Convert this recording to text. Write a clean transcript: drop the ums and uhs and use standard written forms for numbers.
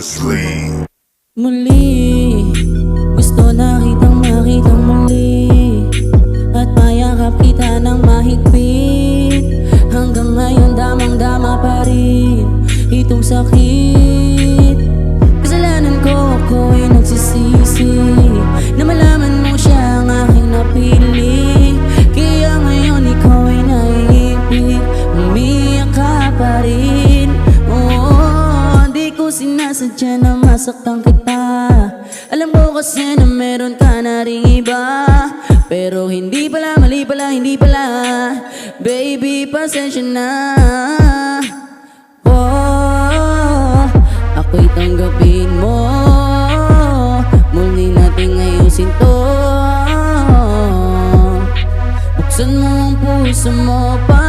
Seriously. Muli, gusto na kitang makitang muli, at mayakap kita ng mahigpit. Hanggang ngayon damang-dama pa rin itong sakit. Kasalanan ko, ako'y nagsisisi na malaman mo siya ang aking napili. Kaya ngayon ikaw ay naiipit, umiyak ka pa rin. Oo, di ko sinasadya na masaktan kita. Alam ko kasi na meron ka na ring iba, pero hindi pala, mali pala, hindi pala. Baby, pasensya na. Oh, ako'y tanggapin mo. Muli nating ayusin to. Buksan mo ang puso mo pa